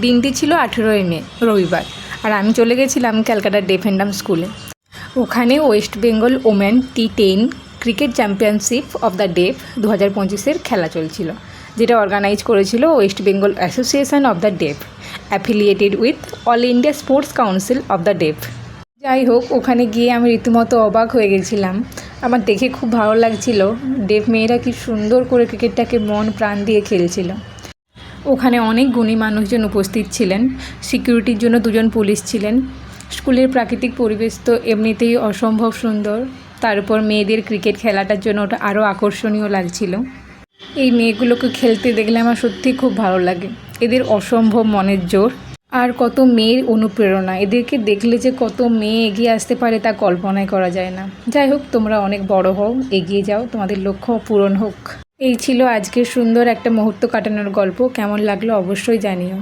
দিনটি ছিল 18ই মে, রবিবার। আর আমি চলে গেছিলাম ক্যালকাটা ডেফ অ্যান্ড ডাম স্কুলে। ওখানে West Bengal women T10 cricket championship of the deaf 2025-এর খেলা চলছিল, যেটা অর্গানাইজ করেছিল West Bengal association of the deaf, affiliated with all India sports council of the deaf. যাই হোক, ওখানে গিয়ে আমি রীতিমতো অবাক হয়ে গেছিলাম। আমার দেখে খুব ভালো লাগছিল, ডেফ মেয়েরা কি সুন্দর করে ক্রিকেটটাকে মন প্রাণ দিয়ে খেলছিল। ওখানে অনেক গুণী মানুষজন উপস্থিত ছিলেন। সিকিউরিটির জন্য 2জন পুলিশ ছিলেন। স্কুলের প্রাকৃতিক পরিবেশ তো এমনিতেই অসম্ভব সুন্দর, তার উপর মেয়েদের ক্রিকেট খেলাটার জন্য ওটা আরও আকর্ষণীয় লাগছিল। এই মেয়েগুলোকে খেলতে দেখলে আমার সত্যিই খুব ভালো লাগে। এদের অসম্ভব মনের জোর আর কত মেয়ের অনুপ্রেরণা। এদেরকে দেখলে যে কত মেয়ে এগিয়ে আসতে পারে তা কল্পনাই করা যায় না। যাই হোক, তোমরা অনেক বড় হও, এগিয়ে যাও, তোমাদের লক্ষ্য পূরণ হোক। এই ছিল আজকের সুন্দর একটা মুহূর্ত কাটানোর গল্প। কেমন লাগলো অবশ্যই জানিও।